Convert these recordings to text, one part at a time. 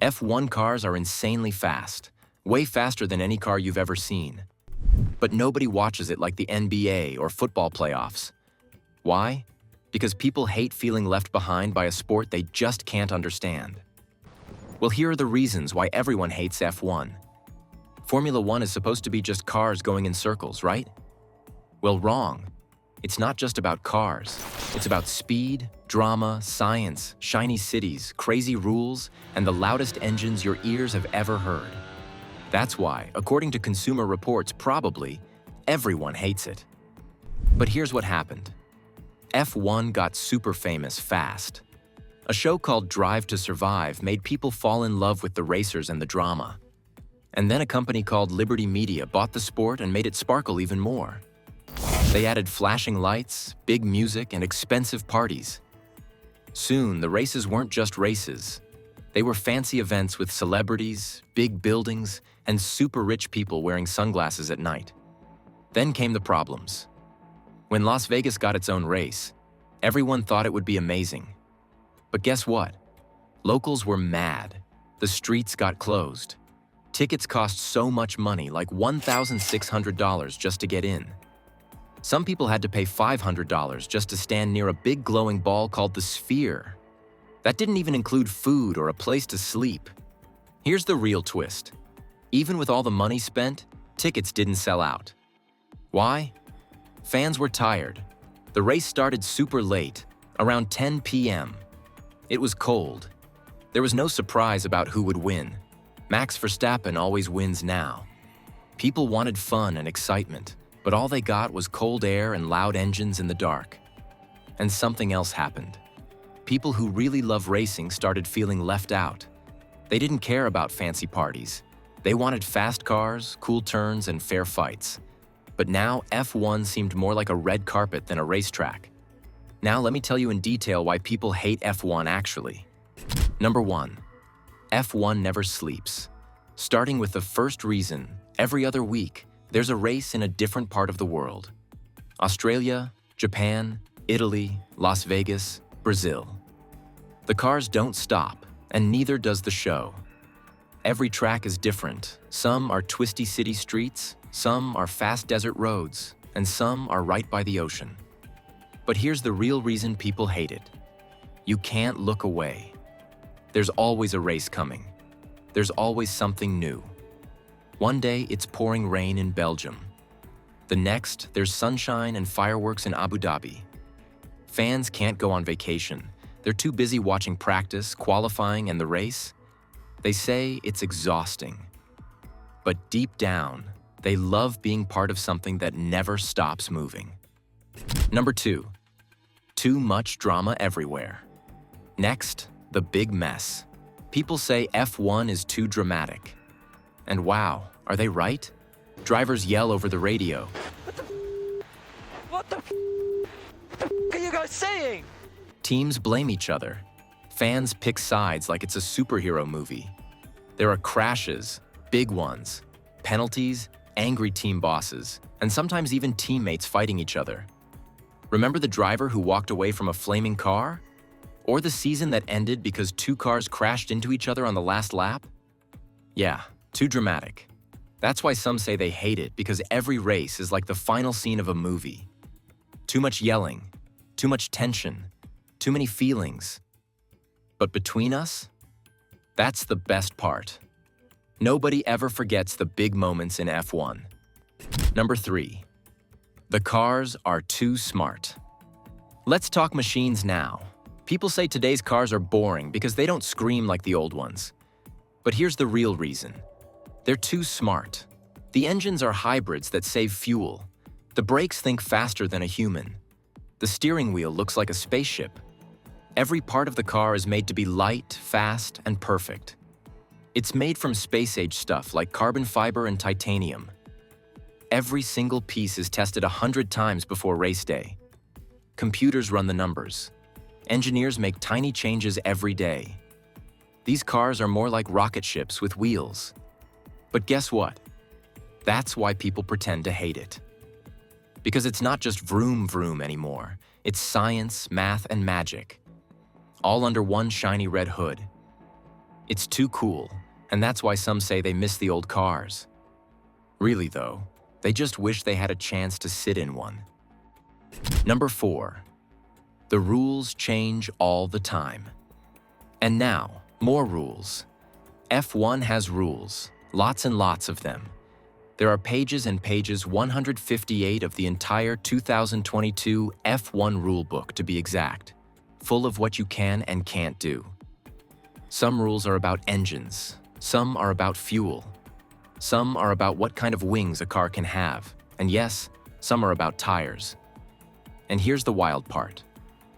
F1 cars are insanely fast, way faster than any car you've ever seen. But nobody watches it like the NBA or football playoffs. Why? Because people hate feeling left behind by a sport they just can't understand. Well, here are the reasons why everyone hates F1. Formula One is supposed to be just cars going in circles, right? Well, wrong. It's not just about cars. It's about speed, drama, science, shiny cities, crazy rules, and the loudest engines your ears have ever heard. That's why, according to Consumer Reports, probably everyone hates it. But here's what happened. F1 got super famous fast. A show called Drive to Survive made people fall in love with the racers and the drama. And then a company called Liberty Media bought the sport and made it sparkle even more. They added flashing lights, big music, and expensive parties. Soon, the races weren't just races. They were fancy events with celebrities, big buildings, and super rich people wearing sunglasses at night. Then came the problems. When Las Vegas got its own race, everyone thought it would be amazing. But guess what? Locals were mad. The streets got closed. Tickets cost so much money, like $1,600 just to get in. Some people had to pay $500 just to stand near a big glowing ball called the Sphere. That didn't even include food or a place to sleep. Here's the real twist. Even with all the money spent, tickets didn't sell out. Why? Fans were tired. The race started super late, around 10 p.m. It was cold. There was no surprise about who would win. Max Verstappen always wins now. People wanted fun and excitement, but all they got was cold air and loud engines in the dark. And something else happened. People who really love racing started feeling left out. They didn't care about fancy parties. They wanted fast cars, cool turns, and fair fights. But now F1 seemed more like a red carpet than a racetrack. Now let me tell you in detail why people hate F1 actually. Number 1. F1 never sleeps. Starting with the first reason, every other week, there's a race in a different part of the world. Australia, Japan, Italy, Las Vegas, Brazil. The cars don't stop, and neither does the show. Every track is different. Some are twisty city streets, some are fast desert roads, and some are right by the ocean. But here's the real reason people hate it. You can't look away. There's always a race coming. There's always something new. One day, it's pouring rain in Belgium. The next, there's sunshine and fireworks in Abu Dhabi. Fans can't go on vacation. They're too busy watching practice, qualifying, and the race. They say it's exhausting. But deep down, they love being part of something that never stops moving. Number 2. Too much drama everywhere. Next, the big mess. People say F1 is too dramatic. And wow, are they right? Drivers yell over the radio. What the are you guys saying? Teams blame each other. Fans pick sides like it's a superhero movie. There are crashes, big ones, penalties, angry team bosses, and sometimes even teammates fighting each other. Remember the driver who walked away from a flaming car? Or the season that ended because 2 cars crashed into each other on the last lap? Yeah, too dramatic. That's why some say they hate it, because every race is like the final scene of a movie. Too much yelling, too much tension, too many feelings. But between us, that's the best part. Nobody ever forgets the big moments in F1. Number 3. The cars are too smart. Let's talk machines now. People say today's cars are boring because they don't scream like the old ones. But here's the real reason. They're too smart. The engines are hybrids that save fuel. The brakes think faster than a human. The steering wheel looks like a spaceship. Every part of the car is made to be light, fast, and perfect. It's made from space-age stuff like carbon fiber and titanium. Every single piece is tested 100 times before race day. Computers run the numbers. Engineers make tiny changes every day. These cars are more like rocket ships with wheels. But guess what? That's why people pretend to hate it. Because it's not just vroom vroom anymore. It's science, math, and magic. All under one shiny red hood. It's too cool, and that's why some say they miss the old cars. Really though, they just wish they had a chance to sit in one. Number 4. The rules change all the time. And now, more rules. F1 has rules, lots and lots of them. There are pages and pages, 158 of the entire 2022 F1 rulebook to be exact, full of what you can and can't do. Some rules are about engines, some are about fuel, some are about what kind of wings a car can have, and yes, some are about tires. And here's the wild part.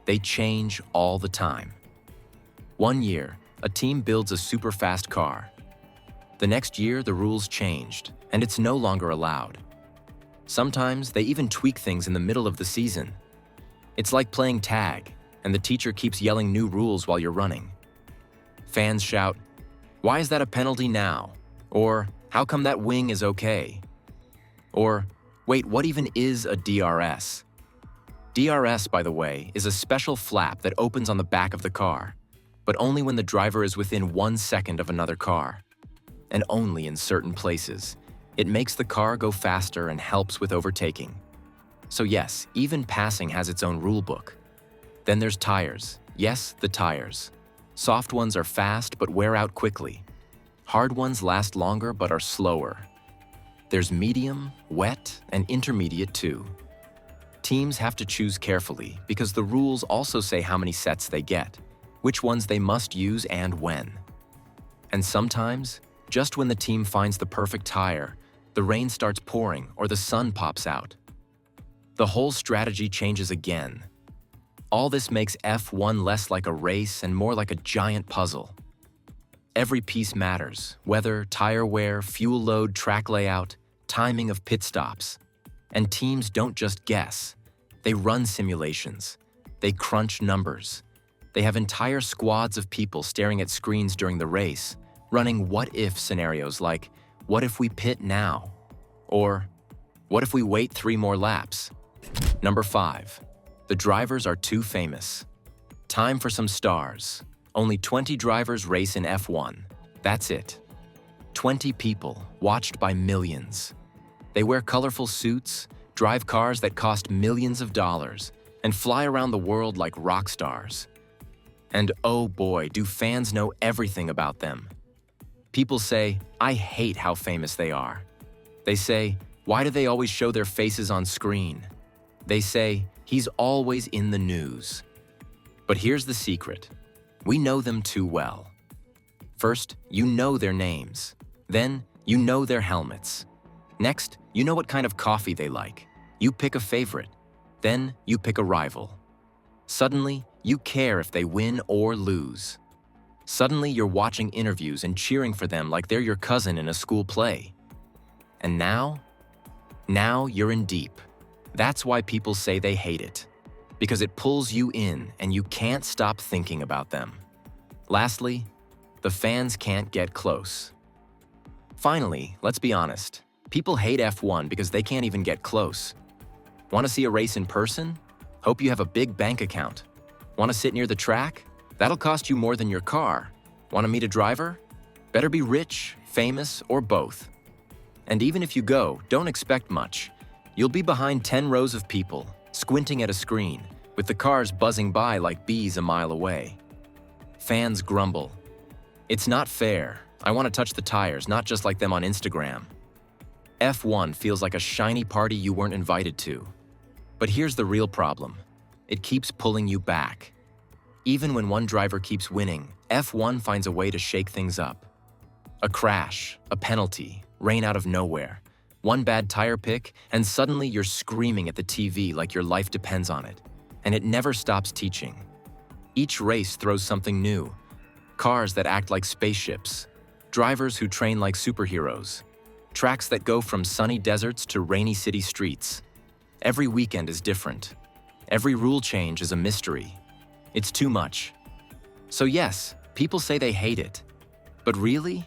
They change all the time. One year, a team builds a super fast car. The next year, the rules changed, and it's no longer allowed. Sometimes they even tweak things in the middle of the season. It's like playing tag, and the teacher keeps yelling new rules while you're running. Fans shout, "Why is that a penalty now?" Or, "How come that wing is okay?" Or, "Wait, what even is a DRS?" DRS, by the way, is a special flap that opens on the back of the car, but only when the driver is within 1 second of another car. And only in certain places. It makes the car go faster and helps with overtaking. So yes, even passing has its own rule book. Then there's tires. Yes, the tires. Soft ones are fast but wear out quickly. Hard ones last longer but are slower. There's medium, wet, and intermediate too. Teams have to choose carefully because the rules also say how many sets they get, which ones they must use and when. And sometimes, just when the team finds the perfect tire, the rain starts pouring or the sun pops out. The whole strategy changes again. All this makes F1 less like a race and more like a giant puzzle. Every piece matters: weather, tire wear, fuel load, track layout, timing of pit stops. And teams don't just guess. They run simulations. They crunch numbers. They have entire squads of people staring at screens during the race, running what-if scenarios like, what if we pit now? Or, what if we wait 3 more laps? Number 5. The drivers are too famous. Time for some stars. Only 20 drivers race in F1. That's it. 20 people, watched by millions. They wear colorful suits, drive cars that cost millions of dollars, and fly around the world like rock stars. And oh boy, do fans know everything about them. People say, "I hate how famous they are." They say, "Why do they always show their faces on screen?" They say, "He's always in the news." But here's the secret. We know them too well. First, you know their names. Then, you know their helmets. Next, you know what kind of coffee they like. You pick a favorite. Then, you pick a rival. Suddenly, you care if they win or lose. Suddenly, you're watching interviews and cheering for them like they're your cousin in a school play. And now you're in deep. That's why people say they hate it. Because it pulls you in and you can't stop thinking about them. Lastly, the fans can't get close. Finally, let's be honest. People hate F1 because they can't even get close. Want to see a race in person? Hope you have a big bank account. Want to sit near the track? That'll cost you more than your car. Want to meet a driver? Better be rich, famous, or both. And even if you go, don't expect much. You'll be behind 10 rows of people, squinting at a screen, with the cars buzzing by like bees a mile away. Fans grumble. "It's not fair. I want to touch the tires, not just like them on Instagram." F1 feels like a shiny party you weren't invited to. But here's the real problem. It keeps pulling you back. Even when one driver keeps winning, F1 finds a way to shake things up. A crash, a penalty, rain out of nowhere, one bad tire pick, and suddenly you're screaming at the TV like your life depends on it. And it never stops teaching. Each race throws something new. Cars that act like spaceships. Drivers who train like superheroes. Tracks that go from sunny deserts to rainy city streets. Every weekend is different. Every rule change is a mystery. It's too much. So yes, people say they hate it. But really,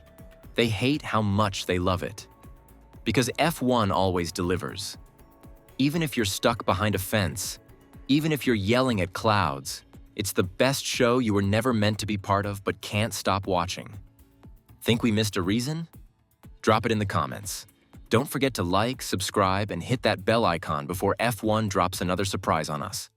they hate how much they love it. Because F1 always delivers. Even if you're stuck behind a fence, even if you're yelling at clouds, it's the best show you were never meant to be part of but can't stop watching. Think we missed a reason? Drop it in the comments. Don't forget to like, subscribe, and hit that bell icon before F1 drops another surprise on us.